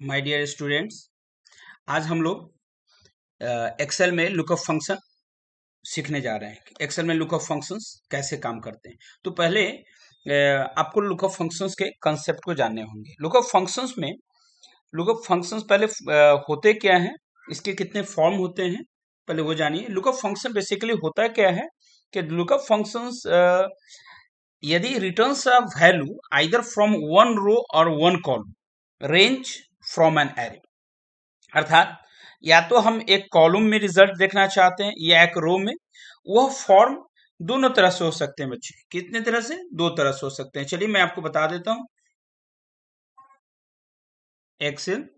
My dear students, आज हम लोग एक्सेल में लुकअप फंक्शन सीखने जा रहे हैं। एक्सेल में लुकअप फंक्शंस कैसे काम करते हैं। तो पहले आपको लुकअप फंक्शंस के कंसेप्ट को जानने होंगे। लुकअप फंक्शंस पहले होते क्या हैं, इसके कितने फॉर्म होते हैं, पहले वो जानिए। लुकअप फंक्शन बेसिकली होता क्या है कि लुकअप फंक्शंस यदि returns a value either from one row और one column range from an array, अर्थात या तो हम एक कॉलम में रिजल्ट देखना चाहते हैं या एक रो में। वह फॉर्म दोनों तरह से हो सकते हैं बच्चे। कितने तरह से? दो तरह से हो सकते हैं। चलिए मैं आपको बता देता हूं। Excel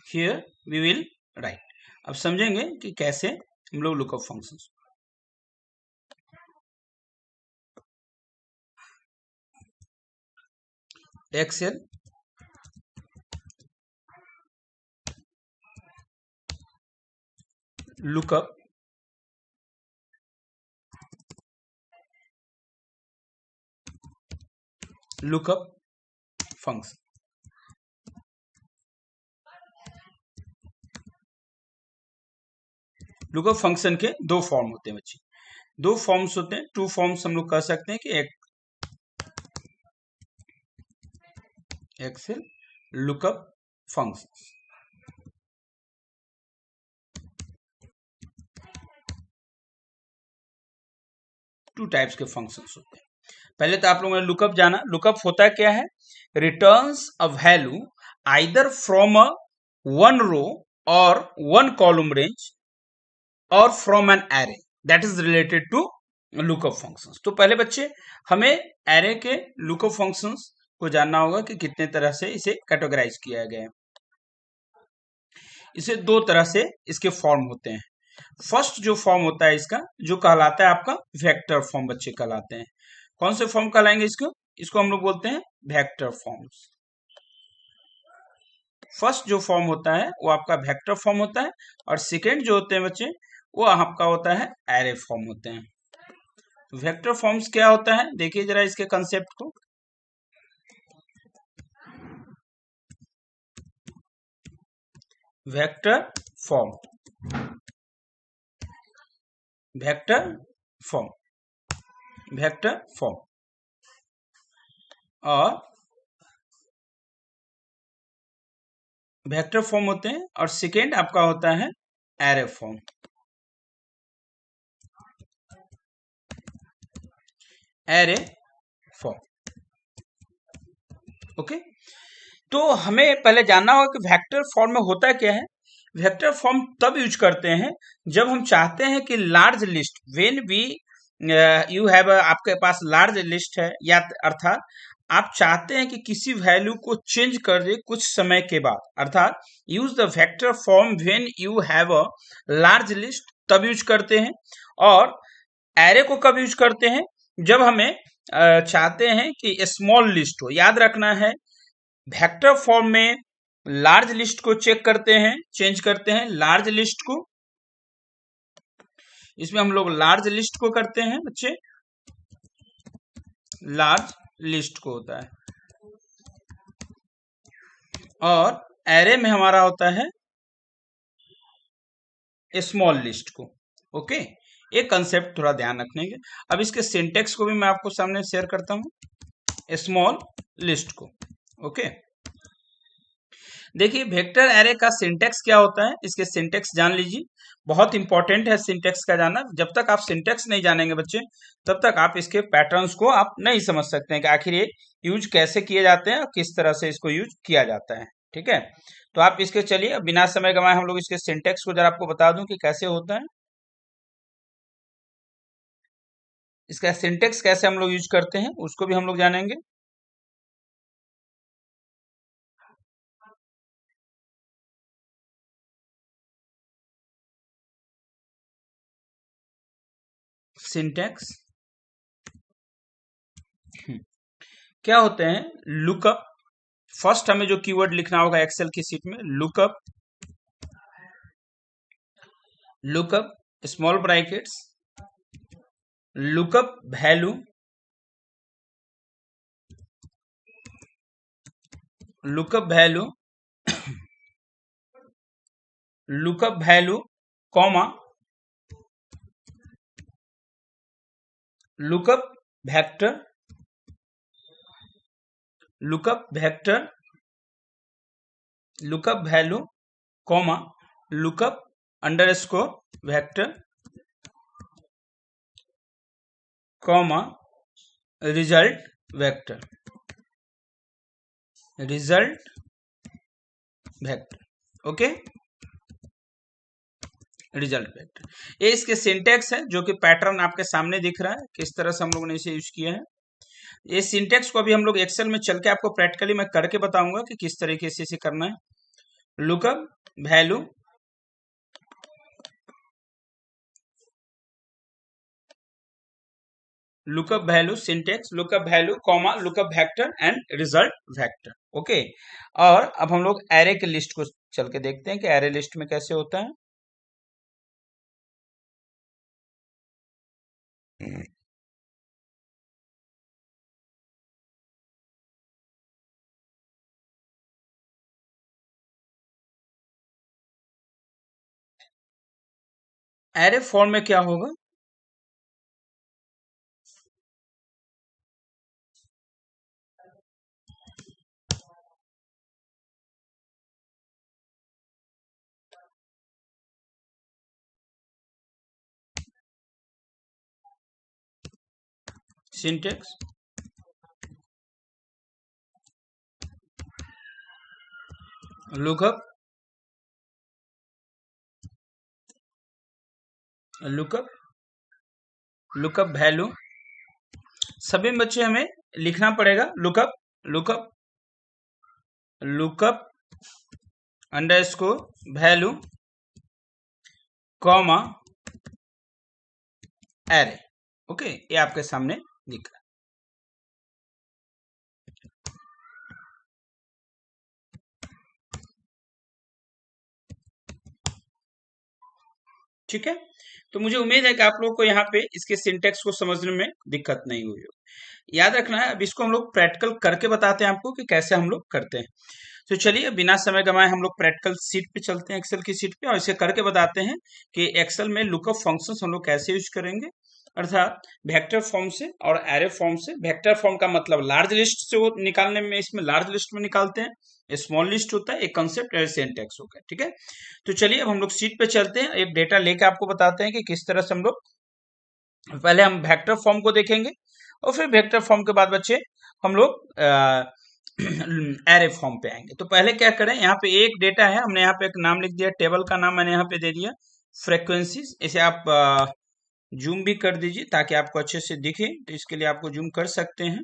here we will write. अब समझेंगे कि कैसे हम लोग lookup functions. Excel lookup lookup function. Lookup function के दो फॉर्म होते हैं बच्चे। दो फॉर्म्स होते हैं, टू फॉर्म्स हम लोग कह सकते हैं कि एक Excel lookup function. Two types के फंक्शंस होते हैं। पहले तो आप लोगों ने लुकअप जाना। लुकअप होता क्या है? Returns a value either from a one row और वन कॉलम रेंज और from an array that is related to lookup functions. तो पहले बच्चे हमें एरे के लुकअप फंक्शंस को जानना होगा कि कितने तरह से इसे कैटेगराइज किया गया है। इसे दो तरह से इसके फॉर्म होते हैं। फर्स्ट जो फॉर्म होता है इसका, जो कहलाता है आपका वेक्टर फॉर्म बच्चे कहलाते हैं। कौन से फॉर्म कहलाएंगे इसको? इसको हम लोग बोलते हैं वेक्टर फॉर्म्स। फर्स्ट जो फॉर्म होता है वो आपका वेक्टर फॉर्म होता है, और सेकेंड जो होते हैं बच्चे वो आपका होता है एरे फॉर्म होते हैं। वेक्टर फॉर्म्स क्या होता है, देखिए जरा इसके कंसेप्ट को। Vector form, vector form, vector form और वेक्टर फॉर्म होते हैं, और सेकेंड आपका होता है array form. Array form, okay. तो हमें पहले जानना होगा कि वेक्टर फॉर्म में होता क्या है। वेक्टर फॉर्म तब यूज करते हैं जब हम चाहते हैं कि large list, when we you have, आपके पास लार्ज लिस्ट है, या अर्थात आप चाहते हैं कि किसी वैल्यू को चेंज कर दे कुछ समय के बाद, अर्थात use the vector form when you have a large list, तब यूज करते हैं। और एरे को कब यूज करते हैं? जब हमें चाहते हैं कि स्मॉल लिस्ट हो। याद रखना है, वेक्टर फॉर्म में लार्ज लिस्ट को चेक करते हैं, चेंज करते हैं लार्ज लिस्ट को। इसमें हम लोग लार्ज लिस्ट को करते हैं बच्चे, लार्ज लिस्ट को होता है, और एरे में हमारा होता है स्मॉल लिस्ट को। ओके, एक कंसेप्ट थोड़ा ध्यान रखने के। अब इसके सिंटेक्स को भी मैं आपको सामने शेयर करता हूं, स्मॉल लिस्ट को। ओके, देखिए वेक्टर एरे का सिंटेक्स क्या होता है, इसके सिंटेक्स जान लीजिए। बहुत इंपॉर्टेंट है सिंटेक्स का जानना। जब तक आप सिंटेक्स नहीं जानेंगे बच्चे, तब तक आप इसके पैटर्न्स को आप नहीं समझ सकते हैं कि आखिर ये यूज कैसे किए जाते हैं और किस तरह से इसको यूज किया जाता है। ठीक है, तो आप इसके चलिए बिना समय गंवाए हम लोग इसके सिंटेक्स को जरा आपको बता दूं कि कैसे होता है। इसका सिंटेक्स कैसे हम लोग यूज करते हैं उसको भी हम लोग जानेंगे। सिंटैक्स क्या होते हैं? लुकअप, फर्स्ट हमें जो कीवर्ड लिखना होगा एक्सेल की शीट में, lookup, lookup small brackets, lookup value, lookup value, lookup value comma lookup vector, lookup vector, lookup value comma lookup underscore vector comma result vector, result vector, okay, result vector. ये इसके syntax है जो कि pattern आपके सामने दिख रहा है, किस तरह से हम लोगों ने इसे यूज किया है। ये सिंटेक्स को अभी हम लोग एक्सेल में चल के आपको प्रैक्टिकली मैं करके बताऊंगा कि किस तरीके से इसे करना है। Lookup value, lookup value syntax, lookup value comma lookup vector and result vector, okay. और अब हम लोग एरे के लिस्ट को चल के देखते हैं कि एरे लिस्ट में कैसे होता है। एरे फॉर्म में क्या होगा? Syntax lookup, lookup, lookup value, सभी बच्चे हमें लिखना पड़ेगा lookup, lookup, lookup underscore value comma array, okay. ये आपके सामने दिख रहा है, ठीक है। तो मुझे उम्मीद है कि आप लोग को यहाँ पे इसके सिंटेक्स को समझने में दिक्कत नहीं हुई हो। याद रखना है, अब इसको हम लोग प्रैक्टिकल करके बताते हैं आपको कि कैसे हम लोग करते हैं। तो चलिए बिना समय गंवाए हम लोग प्रैक्टिकल सीट पे चलते हैं, एक्सेल की सीट पे, और इसे करके बताते हैं कि एक्सेल में लुकअप फंक्शंस हम लोग कैसे यूज करेंगे, अर्थात वेक्टर फॉर्म से और एरे फॉर्म से। वेक्टर फॉर्म का मतलब लार्ज लिस्ट से वो निकालने में, इसमें लार्ज लिस्ट में निकालते हैं, स्मॉल लिस्ट होता है, एक कंसेप्ट सिंटेक्स होगा, ठीक है। तो चलिए अब हम लोग सीट पे चलते हैं, एक डेटा लेके आपको बताते हैं कि किस तरह से हम लोग, पहले हम वेक्टर फॉर्म को देखेंगे और फिर वेक्टर फॉर्म के बाद बच्चे हम लोग एरे फॉर्म पे आएंगे। तो पहले क्या करें, यहाँ पे एक डेटा है, हमने यहाँ पे एक नाम लिख दिया, टेबल का नाम मैंने यहाँ पे दे दिया फ्रीक्वेंसीज। इसे आप जूम भी कर दीजिए ताकि आपको अच्छे से दिखे, तो इसके लिए आपको जूम कर सकते हैं।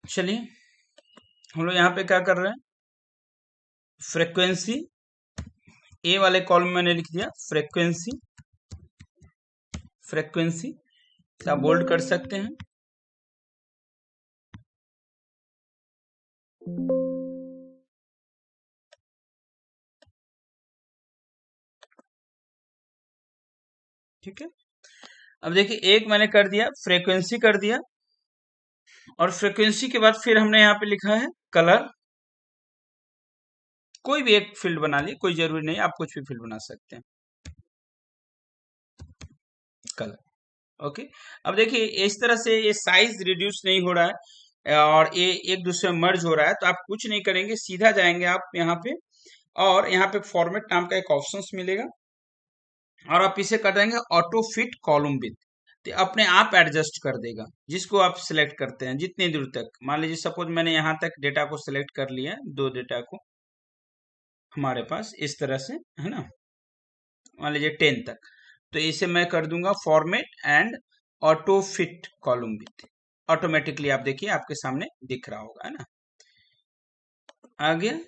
चलिए हम लोग यहाँ पे क्या कर रहे हैं, फ्रीक्वेंसी, ए वाले कॉलम में मैंने लिख दिया फ्रीक्वेंसी, फ्रीक्वेंसी आप बोल्ड कर सकते हैं। ठीक है, अब देखिए एक मैंने कर दिया, फ्रीक्वेंसी कर दिया, और फ्रीक्वेंसी के बाद फिर हमने यहाँ पे लिखा है कलर। कोई भी एक फील्ड बना लिए, कोई जरूरी नहीं, आप कुछ भी फील्ड बना सकते हैं, कलर, ओके। अब देखिए इस तरह से ये साइज रिड्यूस नहीं हो रहा है और ये एक दूसरे में मर्ज हो रहा है, तो आप कुछ नहीं करेंगे, सीधा जाएंगे आप यहाँ पे, और यहाँ पे फॉर्मेट नाम का एक ऑप्शंस मिलेगा, और आप इसे कर देंगे ऑटो फिट कॉलम विथ, तो अपने आप एडजस्ट कर देगा जिसको आप सिलेक्ट करते हैं, जितनी दूर तक। मान लीजिए सपोज मैंने यहाँ तक डेटा को सिलेक्ट कर लिया, दो डेटा को हमारे पास इस तरह से है ना, मान लीजिए 10 तक, तो इसे मैं कर दूंगा format and auto fit column with, automatically आप देखिए आपके सामने दिख रहा होगा, है ना। आ गया,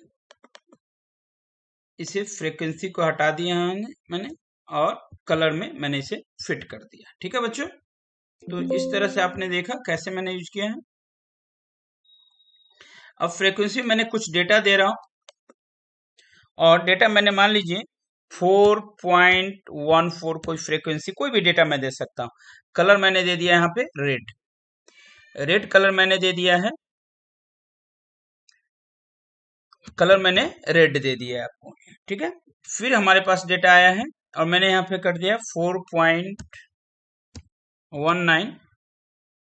इसे फ्रीक्वेंसी को हटा दिया मैंने और कलर में मैंने इसे फिट कर दिया। ठीक है बच्चों, तो इस तरह से आपने देखा कैसे मैंने यूज किया है। अब फ्रीक्वेंसी मैंने कुछ डेटा दे रहा हूं और डेटा मैंने मान लीजिए 4.14 कोई फ्रीक्वेंसी, कोई भी डेटा मैं दे सकता हूं। कलर मैंने दे दिया यहाँ पे रेड, रेड कलर मैंने दे दिया है, कलर मैंने रेड दे दिया है आपको। ठीक है, फिर हमारे पास डेटा आया है और मैंने यहाँ पे कर दिया 4.19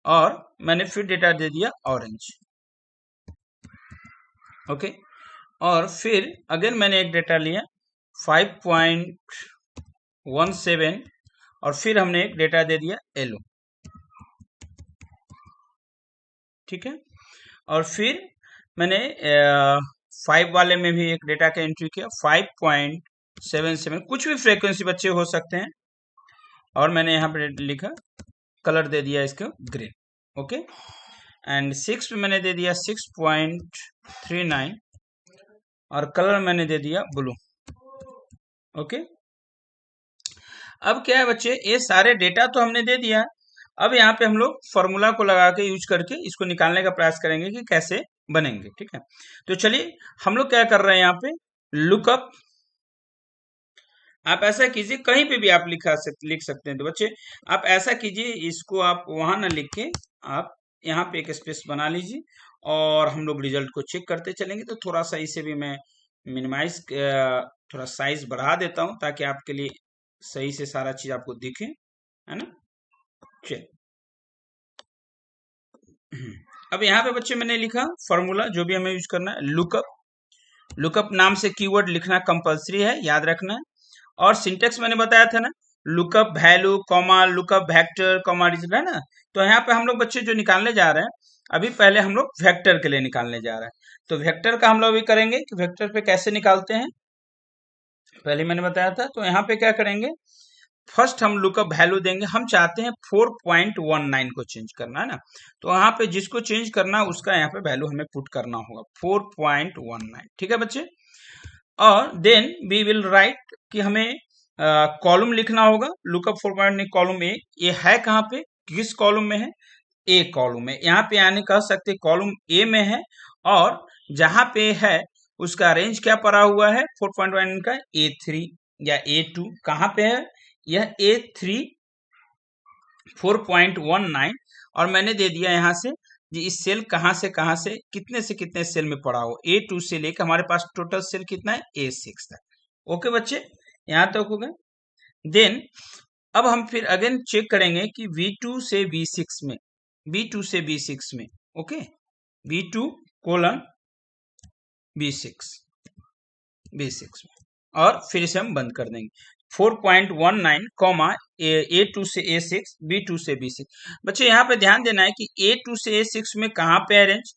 और मैंने फिर डेटा दे दिया ऑरेंज। ओके, और फिर अगेन मैंने एक डेटा लिया 5.17 और फिर हमने एक डेटा दे दिया येलो। ठीक है, और फिर मैंने 5 वाले में भी एक डेटा का एंट्री किया 5.77, कुछ भी फ्रीक्वेंसी बच्चे हो सकते हैं, और मैंने यहाँ पे लिखा कलर दे दिया इसको ग्रीन। ओके, एंड 6 पे मैंने दे दिया 6.39 और कलर मैंने दे दिया ब्लू। ओके, अब क्या है बच्चे, ये सारे डेटा तो हमने दे दिया। अब यहाँ पे हम लोग फॉर्मूला को लगा के यूज करके इसको निकालने का प्रयास करेंगे कि कैसे बनेंगे। ठीक है, तो चलिए हम लोग क्या कर रहे हैं यहाँ पे, लुकअप। आप ऐसा कीजिए, कहीं पे भी आप लिख सकते हैं। तो बच्चे आप ऐसा कीजिए, इसको आप वहां ना लिख के आप यहाँ पे एक स्पेस बना लीजिए और हम लोग रिजल्ट को चेक करते चलेंगे। तो थोड़ा सा इसे भी मैं मिनिमाइज, थोड़ा साइज बढ़ा देता हूं ताकि आपके लिए सही से सारा चीज आपको दिखे, है ना। चलिए अब यहाँ पे बच्चे मैंने लिखा फॉर्मूला, जो भी हमें यूज करना है, लुकअप। लुकअप नाम से कीवर्ड लिखना कंपलसरी है, याद रखना है। और सिंटेक्स मैंने बताया था ना, lookup value comma lookup vector comma result, है ना। तो यहाँ पे हम लोग बच्चे जो निकालने जा रहे हैं, अभी पहले हम लोग वेक्टर के लिए निकालने जा रहे हैं। तो वेक्टर का हम लोग अभी करेंगे कि वेक्टर पे कैसे निकालते हैं, पहले मैंने बताया था। तो यहाँ पे क्या करेंगे, फर्स्ट हम लुकअप वैल्यू देंगे। हम चाहते हैं 4.19 को चेंज करना, है ना। तो यहाँ पे जिसको चेंज करना उसका यहाँ पे वैल्यू हमें पुट करना होगा 4.19। ठीक है बच्चे, और देन वी विल राइट कि हमें कॉलम लिखना होगा। लुकअप 4.19 कॉलम ए, ये है कहाँ पे, किस कॉलम में है, ए कॉलम में। यहाँ पे यानी कह सकते कॉलम ए में है, और जहां पे है उसका रेंज क्या पड़ा हुआ है 4.1 का, A3 या A2। कहां पे है यह A3 4.19, और मैंने दे दिया यहां से जी इस सेल कहां से कितने से कितने सेल में पड़ा हो, A2 से लेकर हमारे पास टोटल सेल कितना है A6 तक। ओके बच्चे, यहां तक हो गए। देन अब हम फिर अगेन चेक करेंगे कि V2 से V6 में, B2 से B6 में, ओके, B2 कोलन B6 में, और फिर इसे हम बंद कर देंगे 4.19 कॉमा A2 से A6, B2 से B6। बच्चे यहाँ पे ध्यान देना है कि A2 से A6 में कहाँ पे है रेंज,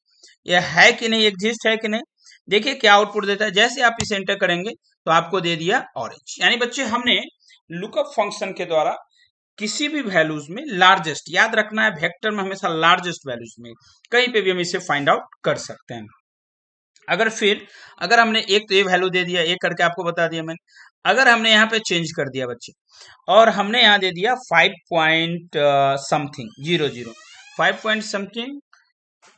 यह है कि नहीं, एग्जिस्ट है कि नहीं। देखिए क्या आउटपुट देता है, जैसे आप इसे एंटर करेंगे तो आपको दे दिया ऑरेंज। यानी बच्चे हमने लुकअप फंक्शन के द्वारा किसी भी वैल्यूज में लार्जेस्ट, याद रखना है वेक्टर में हमेशा लार्जेस्ट वैल्यूज में कहीं पे भी हम इसे फाइंड आउट कर सकते हैं। अगर हमने एक तो ये वैल्यू दे दिया, एक करके आपको बता दिया मैंने। अगर हमने यहाँ पे चेंज कर दिया बच्चे, और हमने यहाँ दे दिया 5 पॉइंट समथिंग 00, 5 पॉइंट समथिंग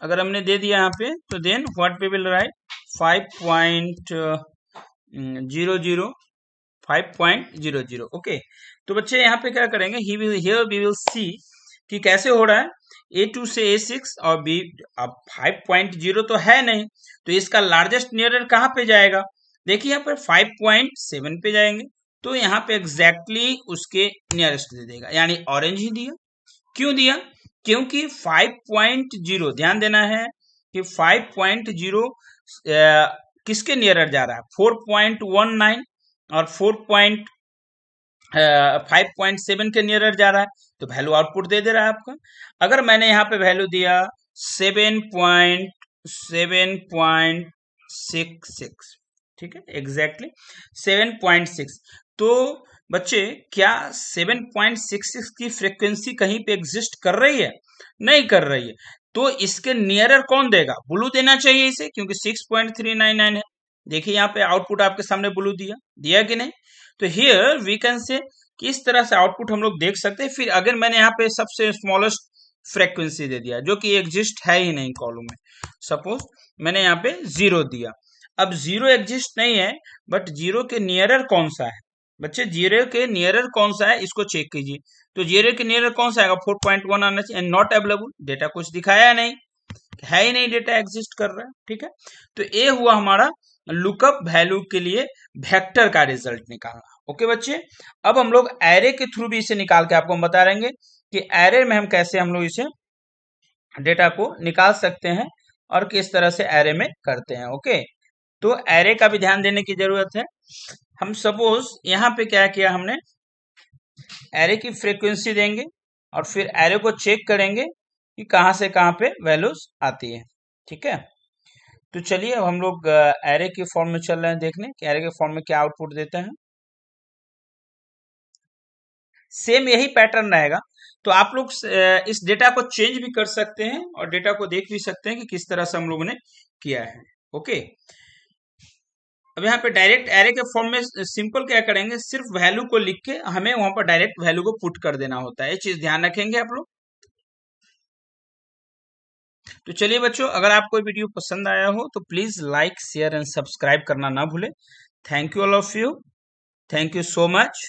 अगर हमने दे दिया यहाँ पे, तो then what we will write 5.00, 5.00। Okay, तो बच्चे यहाँ पे क्या करेंगे, हियर वी विल सी कि कैसे हो रहा है A2 से A6 और B। अब 5.0 तो है नहीं, तो इसका लार्जेस्ट नियरर कहाँ पे जाएगा, देखिए यहाँ पर 5.7 पे जाएंगे, तो यहाँ पे एग्जैक्टली उसके नियरेस्ट दे देगा, यानी ऑरेंज ही दिया। क्यों दिया, क्योंकि 5.0 ध्यान देना है कि 5.0 किसके नियरर जा रहा है, 4.19 और 5.7 के नियरर जा रहा है, तो वैल्यू आउटपुट दे रहा है आपका। अगर मैंने यहाँ पे वैल्यू दिया 7.66, ठीक है, एग्जैक्टली 7.6, तो बच्चे क्या 7.66 की फ्रीक्वेंसी कहीं पे एग्जिस्ट कर रही है, नहीं कर रही है। तो इसके नियरर कौन देगा, ब्लू देना चाहिए इसे, क्योंकि 6.399 है। देखिए यहाँ पे आउटपुट आपके सामने ब्लू दिया दिया कि नहीं। तो हियर वी कैन से किस तरह से आउटपुट हम लोग देख सकते हैं। फिर अगर मैंने यहाँ पे सबसे स्मॉलेस्ट फ्रीक्वेंसी दे दिया जो कि एग्जिस्ट है ही नहीं कॉलम में, सपोज मैंने यहाँ पे 0 दिया। अब 0 एग्जिस्ट नहीं है, बट 0 के नियरर कौन सा है बच्चे, 0 के नियरर कौन सा है इसको चेक कीजिए। तो 0 के नियरर कौन सा आएगा, 4.1 आना चाहिए। एंड नॉट अवेलेबल, डेटा कुछ दिखाया नहीं, है ही नहीं, डेटा एग्जिस्ट कर रहा है, ठीक है। तो ये हुआ हमारा लुकअप वैल्यू के लिए वेक्टर का रिजल्ट निकालना। ओके बच्चे, अब हम लोग एरे के थ्रू भी इसे निकाल के आपको हम बता देंगे कि एरे में हम कैसे हम लोग इसे डेटा को निकाल सकते हैं और किस तरह से एरे में करते हैं। ओके, तो एरे का भी ध्यान देने की जरूरत है। हम सपोज यहाँ पे क्या किया, हमने एरे की फ्रीक्वेंसी देंगे और फिर एरे को चेक करेंगे कि कहां से कहां पे वैल्यूज आती है, ठीक है। तो चलिए अब हम लोग एरे के फॉर्म में चल रहे हैं देखने कि एरे के फॉर्म में क्या आउटपुट देता है। सेम यही पैटर्न रहेगा। तो आप लोग इस डेटा को चेंज भी कर सकते हैं और डेटा को देख भी सकते हैं कि किस तरह से हम लोगों ने किया है। ओके, अब यहाँ पे डायरेक्ट एरे के फॉर्म में सिंपल क्या करेंगे, सिर्फ वैल्यू को लिख के हमें वहां पर डायरेक्ट वैल्यू को पुट कर देना होता है। ये चीज ध्यान रखेंगे आप लोग। तो चलिए बच्चों, अगर आपको वीडियो पसंद आया हो तो please like share and subscribe करना ना भूलें। Thank you all of you, thank you so much.